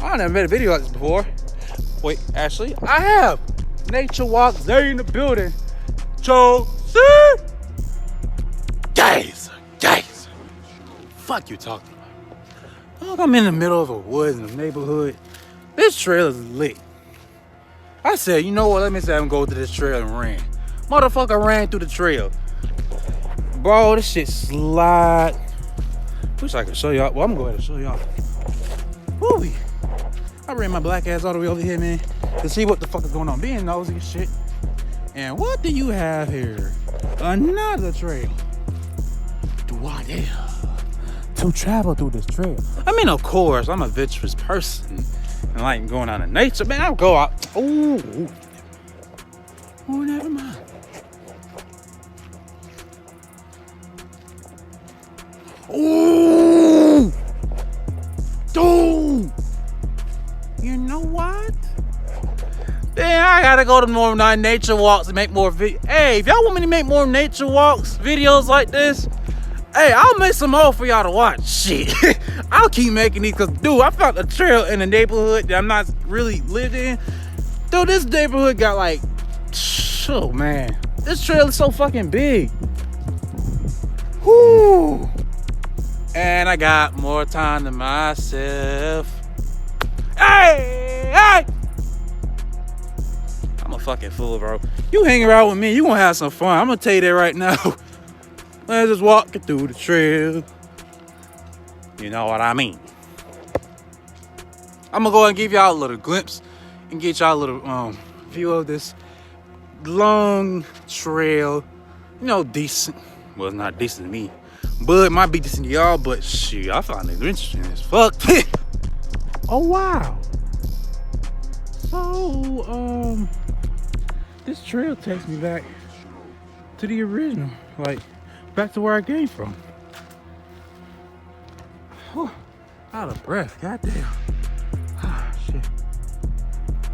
I never made a video like this before. Wait, actually, I have. Nature Walk, Zays in the building. Chelsea! Zays! Fuck you talking about? Look, I'm in the middle of a woods in the neighborhood. This trail is lit. I said, you know what? Let me say I'm going to this trail and ran. Motherfucker ran through the trail. Bro, this shit slide. Wish I could show y'all. Well, I'm gonna go ahead and show y'all. Woo! I ran my black ass all the way over here, man, to see what the fuck is going on. Being nosy and shit. And what do you have here? Another trail. Do I dare to travel through this trail? I mean, of course, I'm a adventurous person and like going out in nature. Man, I'll go out. Oh, never mind. Oh, dude. You know what? Then I gotta go to more nature walks and make more videos. Hey, if y'all want me to make more nature walks, videos like this, hey, I'll make some more for y'all to watch. Shit. I'll keep making these because, dude, I found a trail in a neighborhood that I'm not really lived in. Dude, this neighborhood got like, oh man, this trail is so fucking big. Whoo. And I got more time to myself. Hey! I'm a fucking fool, bro. You hang around with me, you gonna have some fun. I'm gonna tell you that right now. Let's just walk through the trail. You know what I mean? I'm gonna go and give y'all a little glimpse and get y'all a little view of this long trail. You know, decent. Well, it's not decent to me, but it might be decent to y'all. But shit, I found it interesting as fuck. Oh wow. So this trail takes me back to the original, like back to where I came from. Whew, out of breath, goddamn. Ah, shit.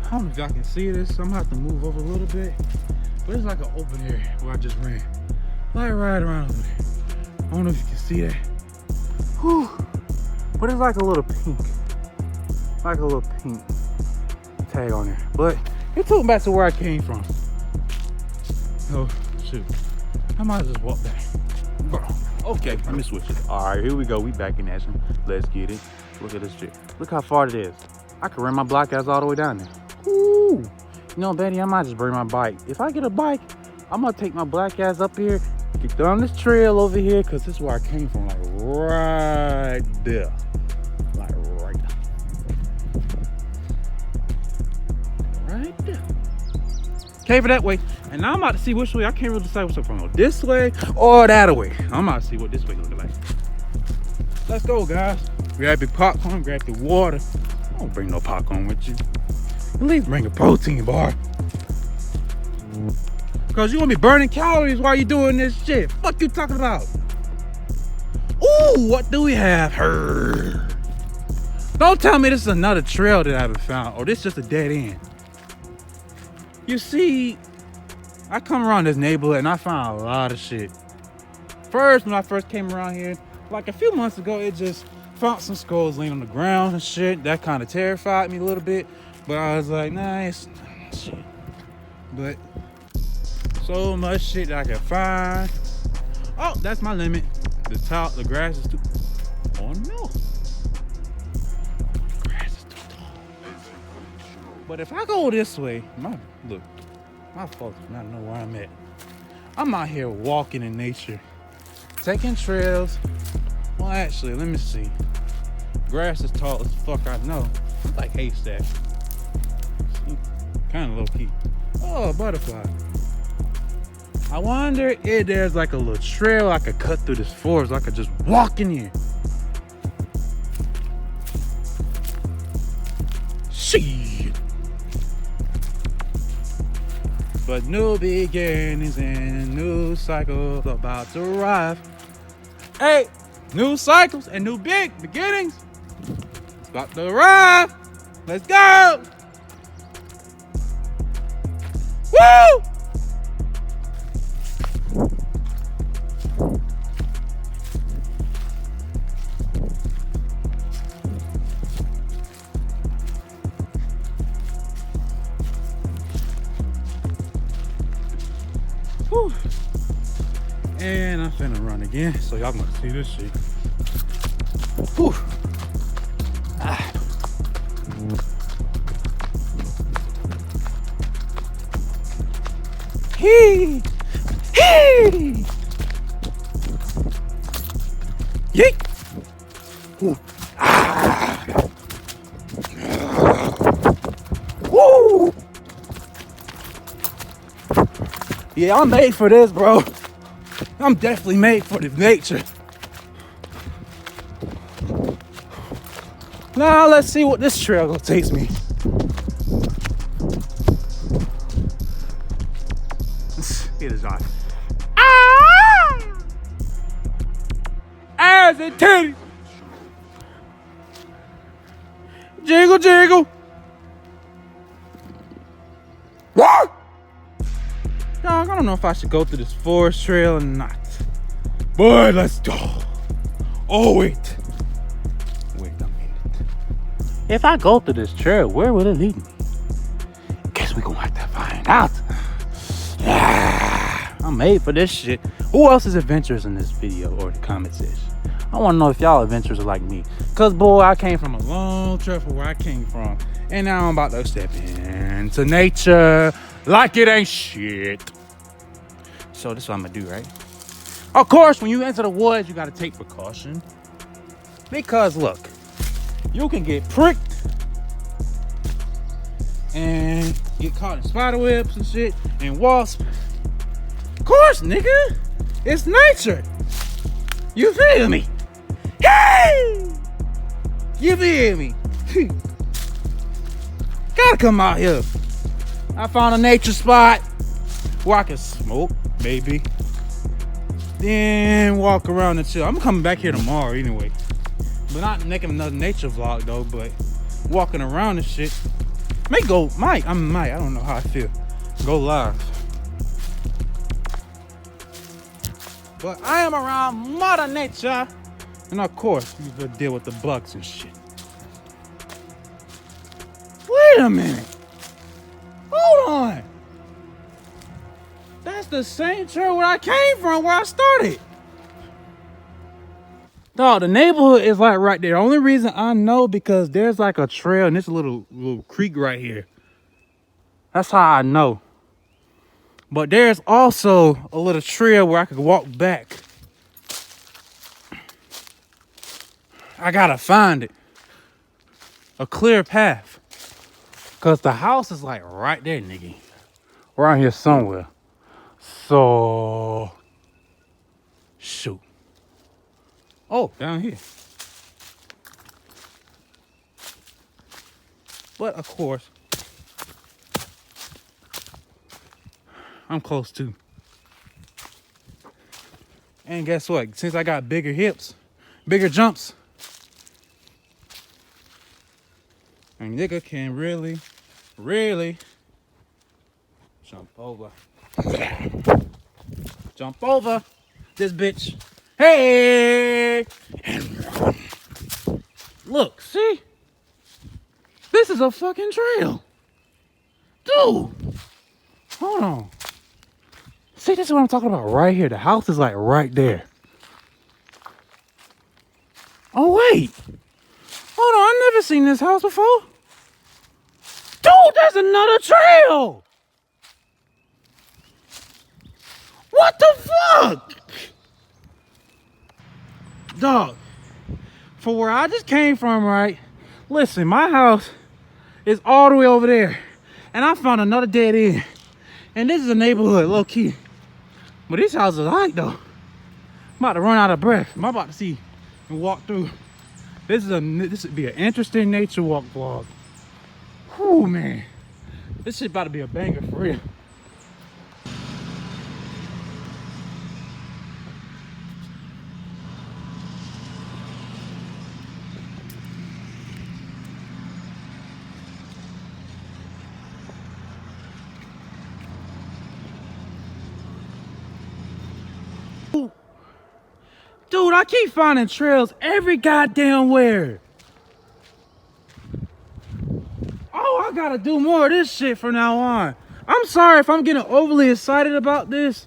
I don't know if y'all can see this, so I'm gonna have to move over a little bit. But it's like an open area where I just ran. Like right around over there. I don't know if you can see that. Whew. But it's like a little pink. Like a little pink tag on there. But it took me back to where I came from. Oh, shoot. I might just walk back. Okay, let me switch it. All right, here we go. We back in action. Let's get it. Look at this shit. Look how far it is. I can run my block ass all the way down there. Ooh. You know, Betty, I might just bring my bike. If I get a bike, I'm going to take my black ass up here, get down this trail over here, because this is where I came from. Like right there. Like right there. Right there. Came that way. And now I'm about to see which way. I can't really decide what's up from this way or that way. I'm about to see what this way looking like. Let's go, guys. Grab your popcorn, grab your water. Don't bring no popcorn with you. At least bring a protein bar. Because you're going to be burning calories while you're doing this shit. Fuck you talking about? Ooh, what do we have here? Don't tell me this is another trail that I haven't found. Or this is just a dead end. You see, I come around this neighborhood and I found a lot of shit. First, when I first came around here, like a few months ago, it just found some skulls laying on the ground and shit. That kind of terrified me a little bit. But I was like, nice shit. But so much shit that I could find. Oh, that's my limit. The grass is too. Oh no. The grass is too tall. But if I go this way, my folks do not know where I'm at. I'm out here walking in nature, taking trails. Well, actually, let me see. Grass is tall as fuck, I know. It's like haystack. Kind of low key. Oh, a butterfly. I wonder if there's like a little trail I could cut through this forest. I could just walk in here. Shit. But new beginnings and a new cycle about to arrive. Hey, new cycles and new big beginnings. It's about to arrive. Let's go. Woo! finna run again, so y'all gonna see this shit. Whew. Ah. Hee! Hee! Yeet! Ooh. Ah. Woo! Yeah, I'm made for this, bro. I'm definitely made for the nature. Now let's see what this trail gonna take me. It is on. Ah! Ass and titties. Jiggle, jiggle. What? Dog, I don't know if I should go through this forest trail or not. But let's go. Oh, wait. Wait a minute. If I go through this trail, where will it lead me? Guess we're gonna have to find out. I'm made for this shit. Who else is adventurous in this video or the comment section? I want to know if y'all adventurers are like me. Cause boy, I came from a long trip from where I came from, and now I'm about to step into nature like it ain't shit. So this is what I'm gonna do, right? Of course, when you enter the woods, you gotta take precaution. Because look, you can get pricked and get caught in spider webs and shit and wasps. Of course, nigga, it's nature. You feel me? Hey! You feel me? Gotta come out here. I found a nature spot where I can smoke, baby. Then walk around and chill. I'm coming back here tomorrow anyway. But not making another nature vlog though, but walking around and shit. I don't know how I feel. Go live. But I am around Mother Nature. And of course, you gotta deal with the bugs and shit. Wait a minute. Hold on. That's the same trail where I came from, where I started. Dog, the neighborhood is like right there. The only reason I know because there's like a trail and this little creek right here. That's how I know. But there's also a little trail where I could walk back. I gotta find it. A clear path. Cause the house is like right there, nigga. Around here somewhere. So, shoot. Oh, down here. But of course, I'm close too. And guess what? Since I got bigger hips, bigger jumps, a nigga can really jump over. Jump over this bitch. Hey! And run. Look, see? This is a fucking trail. Dude! Hold on. See, this is what I'm talking about right here. The house is like right there. Oh, wait. Hold on, I've never seen this house before. Dude, there's another trail. What the fuck? Dog, for where I just came from, right? Listen, my house is all the way over there. And I found another dead end. And this is a neighborhood, low key. But these houses are hot though. I'm about to run out of breath. I'm about to see and walk through. This would be an interesting nature walk vlog. Whew, man. This shit about to be a banger for real. Dude, I keep finding trails every goddamn where. Oh, I gotta do more of this shit from now on. I'm sorry if I'm getting overly excited about this,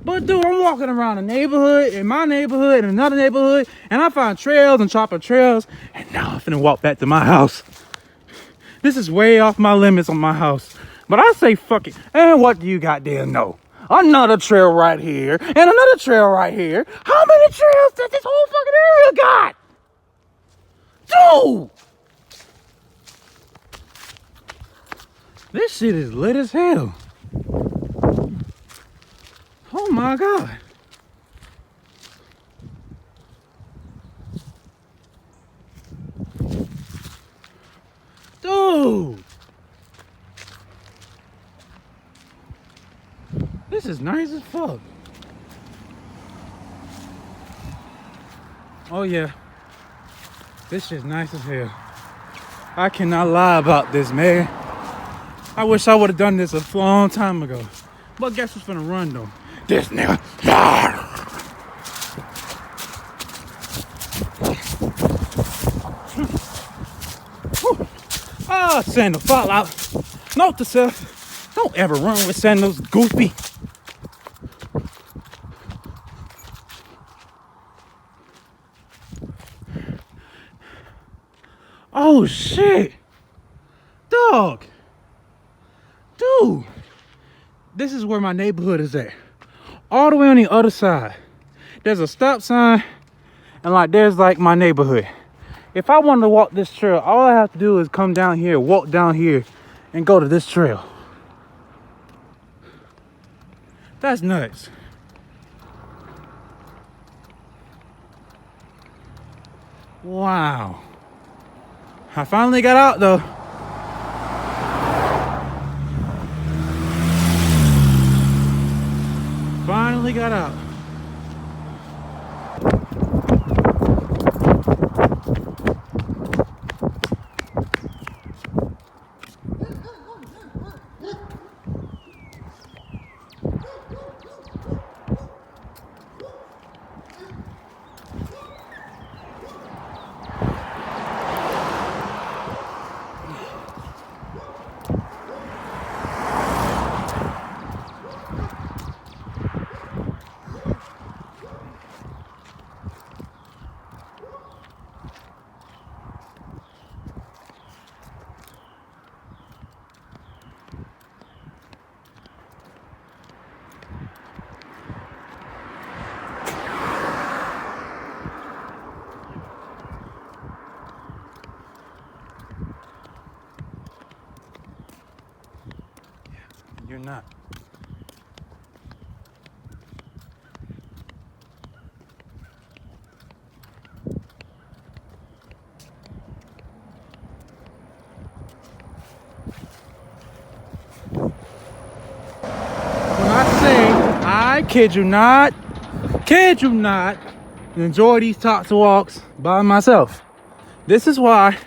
But dude, I'm walking around the neighborhood, in my neighborhood, in another neighborhood, and I find trails and chopping trails, and now I'm finna walk back to my house. This is way off my limits on my house. But I say fuck it. And what do you goddamn know? Another trail right here, and another trail right here. How many trails does this whole fucking area got? Dude! This shit is lit as hell. Oh my God. Dude. This is nice as fuck. Oh yeah. This shit's nice as hell. I cannot lie about this, man. I wish I would have done this a long time ago. But guess what's gonna run though? This nigga. Ah, sandal, fall out. Note to self, don't ever run with sandals, goofy. Oh shit. Dog. Dude. This is where my neighborhood is at. All the way on the other side. There's a stop sign and like there's like my neighborhood. If I wanted to walk this trail, all I have to do is come down here, walk down here, and go to this trail. That's nuts. Wow. I finally got out though. Finally got out. You're not. When I say, I kid you not, enjoy these Toxic walks by myself. This is why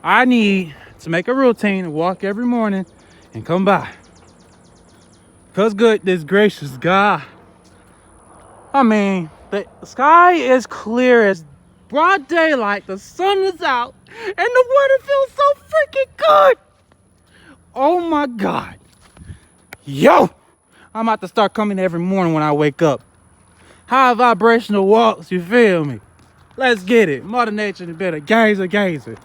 I need to make a routine to walk every morning and come by. Cause goodness gracious God. I mean, the sky is clear as broad daylight, the sun is out, and the weather feels so freaking good. Oh my God. Yo, I'm about to start coming every morning when I wake up. High vibrational walks, you feel me? Let's get it. Mother Nature better gazer.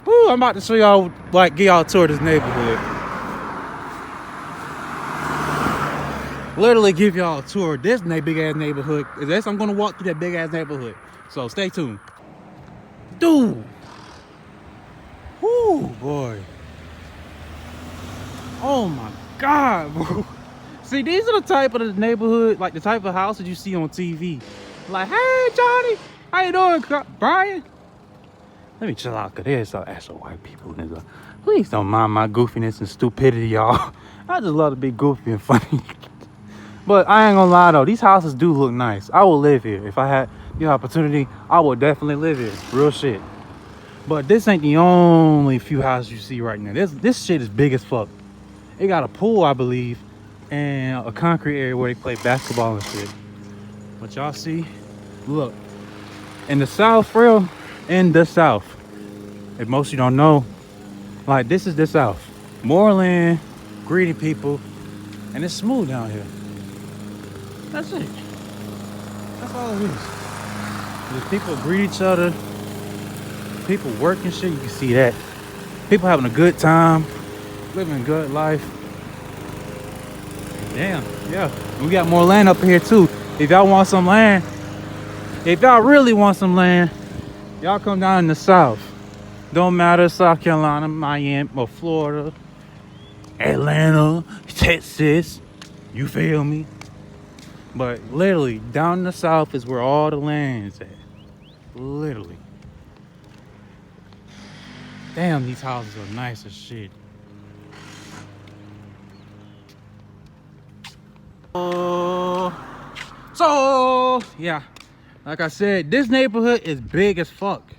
Woo, I'm about to show y'all, like, get y'all a tour of this neighborhood. Literally give y'all a tour of this big ass neighborhood. I'm gonna walk through that big ass neighborhood. So stay tuned. Dude. Whoo, boy. Oh my God, bro. See, these are the type of the neighborhood, like the type of houses you see on TV. Like, hey, Johnny, how you doing, Brian? Let me chill out, cause there's some actual white people in this. Please don't mind my goofiness and stupidity, y'all. I just love to be goofy and funny. But I ain't gonna lie though, these houses do look nice. I will live here. If I had the opportunity, I would definitely live here. Real shit. But this ain't the only few houses you see right now. This shit is big as fuck. It got a pool, I believe, and a concrete area where they play basketball and shit. But y'all see, look, in the South, for real, in the South, if most of you don't know, like, this is the South. More land, greedy people, And it's smooth down here. That's it. That's all it is. The people greet each other. People working shit, you can see that. People having a good time, living a good life. Damn, yeah. We got more land up here too. If y'all want some land, if y'all really want some land, y'all come down in the south. Don't matter, South Carolina, Miami, or Florida, Atlanta, Texas. You feel me? But literally, down in the south is where all the land's at. Literally. Damn, these houses are nice as shit. So yeah, like I said, this neighborhood is big as fuck.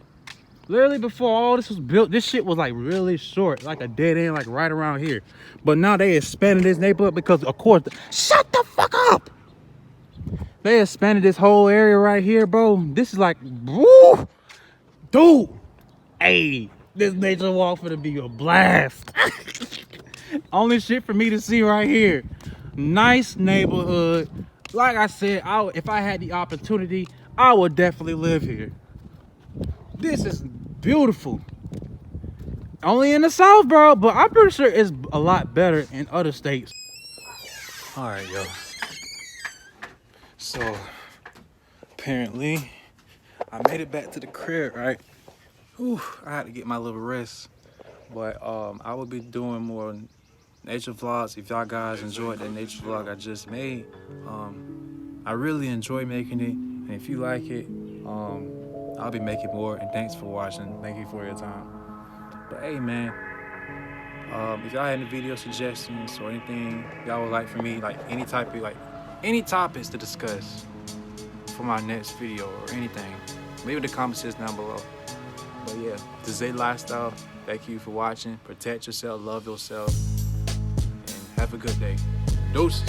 Literally before all this was built, this shit was like really short, like a dead end, like right around here. But now they expanded this neighborhood because, of course, shut the fuck up. They expanded this whole area right here, bro. This is like, woo, dude. Hey, this nature walk finna be a blast. Only shit for me to see right here. Nice neighborhood. Like I said, if I had the opportunity, I would definitely live here. This is beautiful. Only in the south, bro, but I'm pretty sure it's a lot better in other states. All right, yo. So apparently I made it back to the crib, right? Whew, I had to get my little rest. But I will be doing more nature vlogs. If y'all guys enjoyed that nature vlog I just made, I really enjoy making it. And if you like it, I'll be making more. And thanks for watching. Thank you for your time. But hey, man, if y'all had any video suggestions or anything y'all would like for me, like any topics to discuss for my next video or anything, leave in the comments down below. But yeah, the Zay lifestyle. Thank you for watching. Protect yourself, love yourself, and have a good day. Deuces.